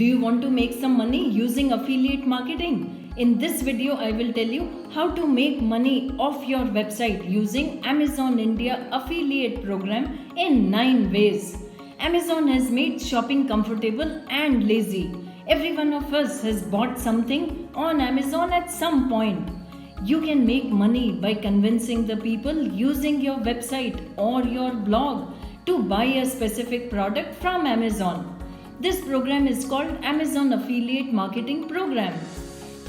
Do you want to make some money using affiliate marketing? In this video, I will tell you how to make money off your website using Amazon India affiliate program in 9 ways. Amazon has made shopping comfortable and lazy. Every one of us has bought something on Amazon at some point. You can make money by convincing the people using your website or your blog to buy a specific product from Amazon. This program is called Amazon Affiliate Marketing Program.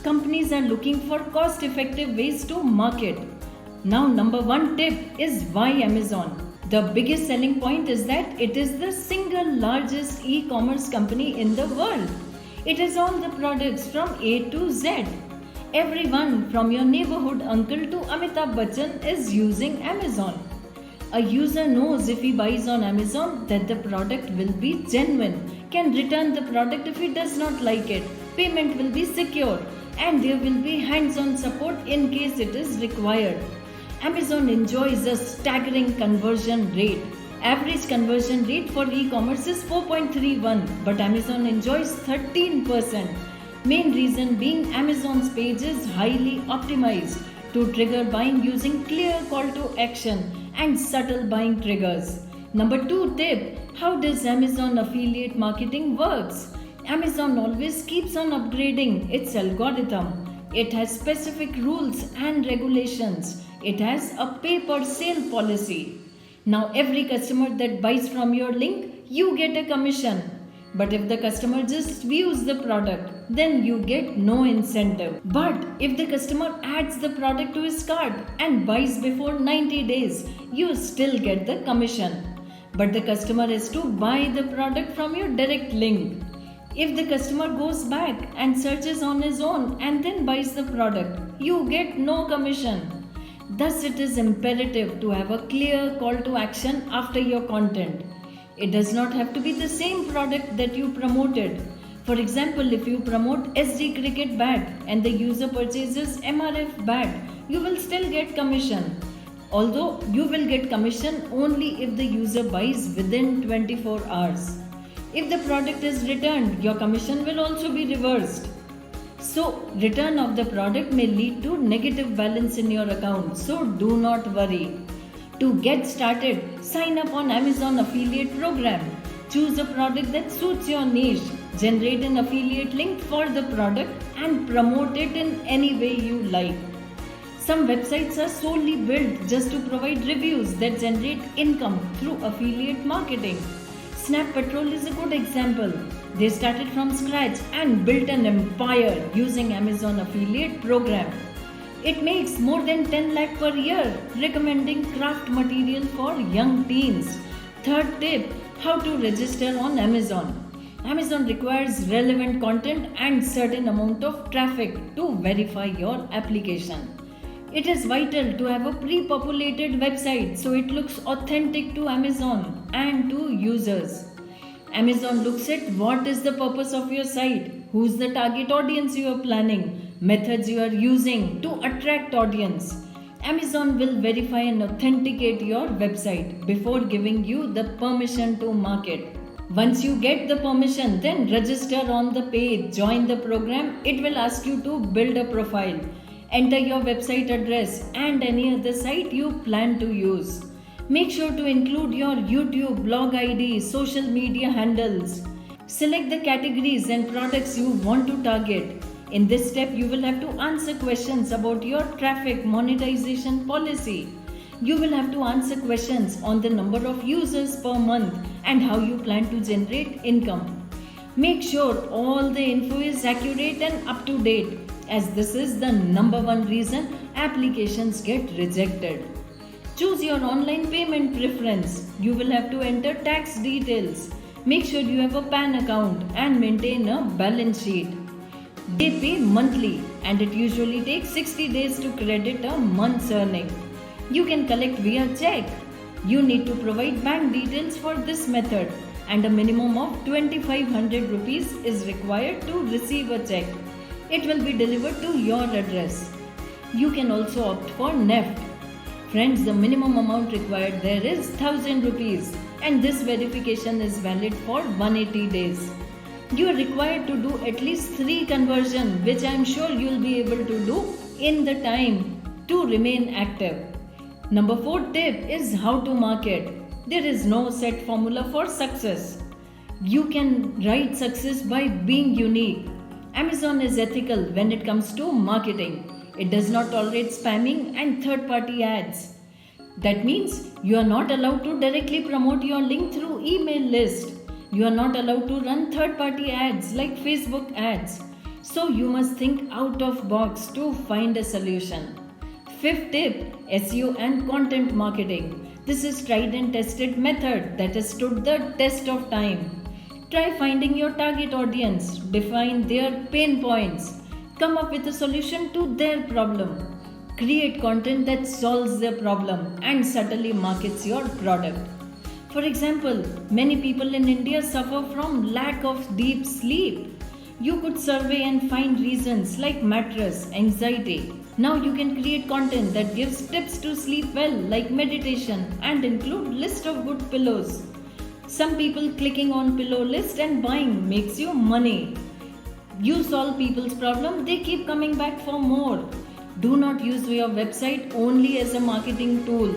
Companies are looking for cost-effective ways to market. Now, number one tip is why Amazon. The biggest selling point is that it is the single largest e-commerce company in the world. It has all the products from A to Z. Everyone from your neighborhood uncle to Amitabh Bachchan is using Amazon. A user knows if he buys on Amazon that the product will be genuine, can return the product if he does not like it, payment will be secure, and there will be hands-on support in case it is required. Amazon enjoys a staggering conversion rate. Average conversion rate for e-commerce is 4.31, but Amazon enjoys 13%. Main reason being Amazon's page is highly optimized to trigger buying using clear call to action and subtle buying triggers. Number 2 tip, how does Amazon affiliate marketing works? Amazon always keeps on upgrading its algorithm. It has specific rules and regulations. It has a pay per sale policy. Now every customer that buys from your link, you get a commission. But if the customer just views the product, then you get no incentive. But if the customer adds the product to his cart and buys before 90 days, you still get the commission. But the customer has to buy the product from your direct link. If the customer goes back and searches on his own and then buys the product, you get no commission. Thus, it is imperative to have a clear call to action after your content. It does not have to be the same product that you promoted. For example, if you promote SD cricket bat and the user purchases MRF bat, you will still get commission. Although you will get commission only if the user buys within 24 hours. If the product is returned, your commission will also be reversed. So, return of the product may lead to negative balance in your account. So, do not worry. To get started, sign up on Amazon affiliate program. Choose a product that suits your niche. Generate an affiliate link for the product and promote it in any way you like. Some websites are solely built just to provide reviews that generate income through affiliate marketing. Snap Patrol is a good example. They started from scratch and built an empire using Amazon affiliate program. It makes more than 10 lakh per year recommending craft material for young teens. Third tip, how to register on Amazon. Amazon requires relevant content and certain amount of traffic to verify your application. It is vital to have a pre-populated website so it looks authentic to Amazon and to users. Amazon looks at what is the purpose of your site, who's the target audience you are planning, methods you are using to attract audience. Amazon will verify and authenticate your website before giving you the permission to market. Once you get the permission, then register on the page, join the program. It will ask you to build a profile. Enter your website address and any other site you plan to use. Make sure to include your YouTube, blog ID, social media handles. Select the categories and products you want to target. In this step, you will have to answer questions about your traffic monetization policy. You will have to answer questions on the number of users per month and how you plan to generate income. Make sure all the info is accurate and up to date, as this is the number one reason applications get rejected. Choose your online payment preference. You will have to enter tax details. Make sure you have a PAN account and maintain a balance sheet. They pay monthly and it usually takes 60 days to credit a month's earning. You can collect via check. You need to provide bank details for this method and a minimum of 2500 rupees is required to receive a check. It will be delivered to your address. You can also opt for NEFT. Friends, the minimum amount required there is 1000 rupees and this verification is valid for 180 days. You are required to do at least 3 conversions, which I am sure you will be able to do in the time to remain active. Number 4 tip is how to market. There is no set formula for success. You can write success by being unique. Amazon is ethical when it comes to marketing. It does not tolerate spamming and third-party ads. That means you are not allowed to directly promote your link through email list. You are not allowed to run third-party ads like Facebook ads. So you must think out of box to find a solution. 5th tip, SEO and content marketing. This is tried and tested method that has stood the test of time. Try finding your target audience, define their pain points, come up with a solution to their problem. Create content that solves their problem and subtly markets your product. For example, many people in India suffer from lack of deep sleep. You could survey and find reasons like mattress, anxiety. Now you can create content that gives tips to sleep well like meditation and include list of good pillows. Some people clicking on pillow list and buying makes you money. You solve people's problem, they keep coming back for more. Do not use your website only as a marketing tool.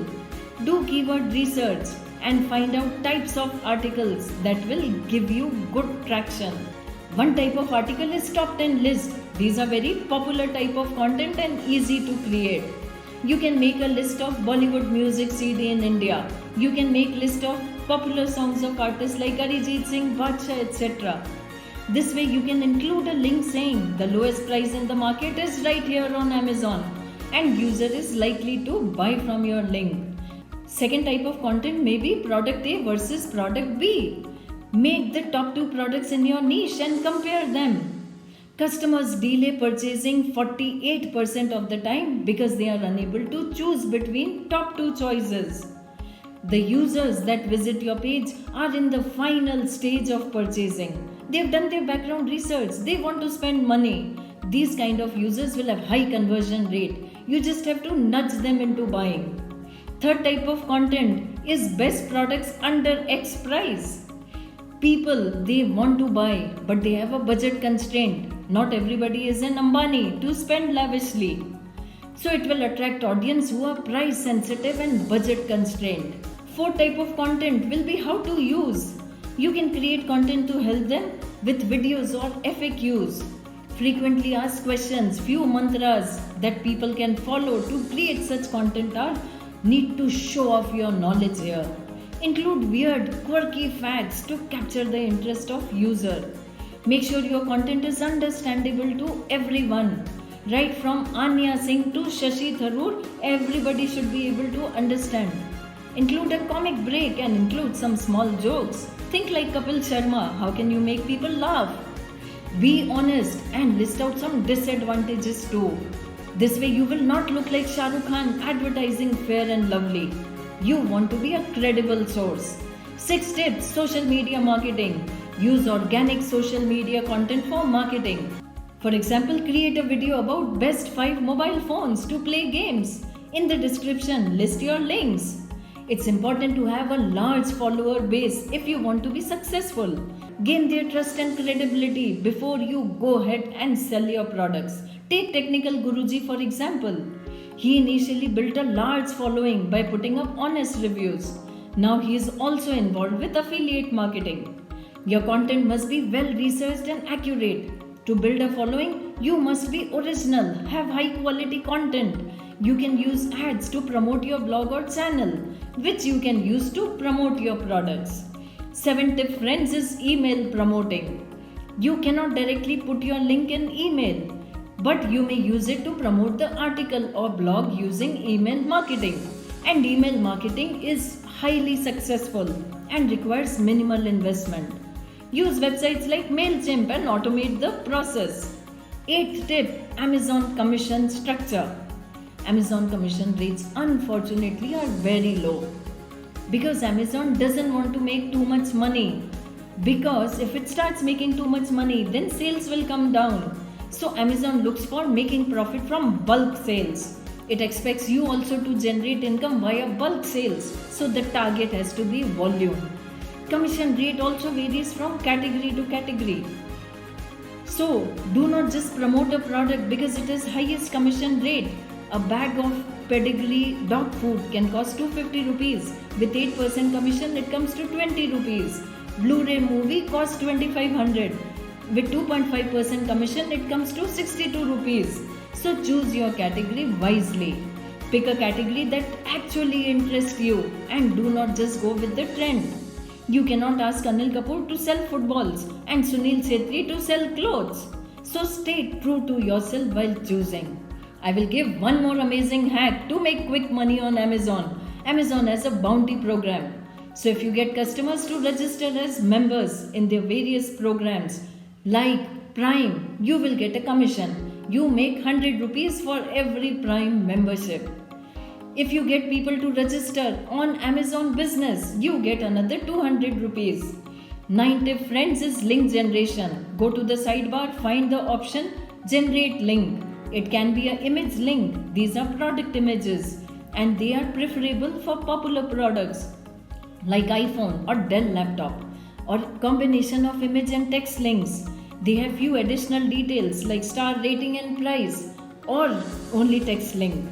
Do keyword research and find out types of articles that will give you good traction. One type of article is top 10 list. These are very popular type of content and easy to create. You can make a list of Bollywood music CD in India. You can make list of popular songs of artists like Arijit Singh, Badshah, etc. This way you can include a link saying the lowest price in the market is right here on Amazon and user is likely to buy from your link. Second type of content may be product A versus product B. Make the top 2 products in your niche and compare them. Customers delay purchasing 48% of the time because they are unable to choose between top 2 choices. The users that visit your page are in the final stage of purchasing. They have done their background research. They want to spend money. These kind of users will have high conversion rate. You just have to nudge them into buying. Third type of content is best products under X price. People, they want to buy, but they have a budget constraint. Not everybody is an Ambani to spend lavishly. So it will attract audience who are price sensitive and budget constrained. Fourth type of content will be how to use. You can create content to help them with videos or FAQs. Frequently asked questions, few mantras that people can follow to create such content are need to show off your knowledge here. Include weird, quirky facts to capture the interest of user. Make sure your content is understandable to everyone. Right from Anya Singh to Shashi Tharoor, everybody should be able to understand. Include a comic break and include some small jokes. Think like Kapil Sharma, how can you make people laugh? Be honest and list out some disadvantages too. This way you will not look like Shah Rukh Khan advertising Fair and Lovely. You want to be a credible source. 6 tips, social media marketing. Use organic social media content for marketing. For example, create a video about best 5 mobile phones to play games. In the description, list your links. It's important to have a large follower base if you want to be successful. Gain their trust and credibility before you go ahead and sell your products. Take Technical Guruji for example. He initially built a large following by putting up honest reviews. Now he is also involved with affiliate marketing. Your content must be well researched and accurate. To build a following, you must be original, have high quality content. You can use ads to promote your blog or channel, which you can use to promote your products. 7th tip, friends, is email promoting. You cannot directly put your link in email, but you may use it to promote the article or blog using email marketing. And email marketing is highly successful and requires minimal investment. Use websites like MailChimp and automate the process. 8th tip, Amazon commission structure. Amazon commission rates unfortunately are very low because Amazon doesn't want to make too much money, because if it starts making too much money then sales will come down. So Amazon looks for making profit from bulk sales. It expects you also to generate income via bulk sales, so the target has to be volume. Commission rate also varies from category to category. So, do not just promote a product because it is highest commission rate. A bag of pedigree dog food can cost 250 rupees. With 8% commission, it comes to 20 rupees. Blu-ray movie costs 2500. With 2.5% commission, it comes to 62 rupees. So choose your category wisely. Pick a category that actually interests you and do not just go with the trend. You cannot ask Anil Kapoor to sell footballs and Sunil Chhetri to sell clothes. So stay true to yourself while choosing. I will give one more amazing hack to make quick money on Amazon. Amazon has a bounty program. So if you get customers to register as members in their various programs like Prime, you will get a commission. You make 100 rupees for every Prime membership. If you get people to register on Amazon Business, you get another 200 rupees. 9 tip friends is link generation. Go to the sidebar, find the option generate link. It can be an image link. These are product images and they are preferable for popular products like iPhone or Dell laptop, or combination of image and text links. They have few additional details like star rating and price, or only text link.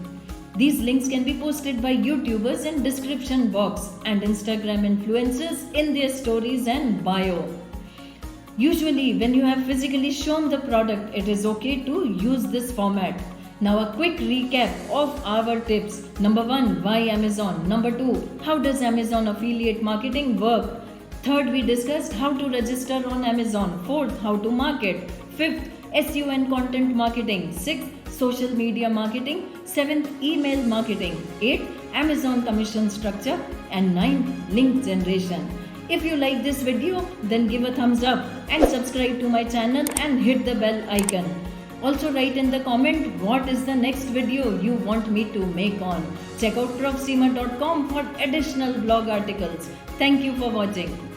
These links can be posted by YouTubers in description box and Instagram influencers in their stories and bio. Usually when you have physically shown the product, it is okay to use this format. Now a quick recap of our tips. Number 1, why Amazon? Number 2, how does Amazon affiliate marketing work? Third, we discussed how to register on Amazon. Fourth, how to market. Fifth, SEO and content marketing. Sixth, social media marketing. Seventh, email marketing. Eighth, Amazon commission structure. And ninth, link generation. If you like this video, then give a thumbs up and subscribe to my channel and hit the bell icon. Also write in the comment what is the next video you want me to make on. Check out profseema.com for additional blog articles. Thank you for watching.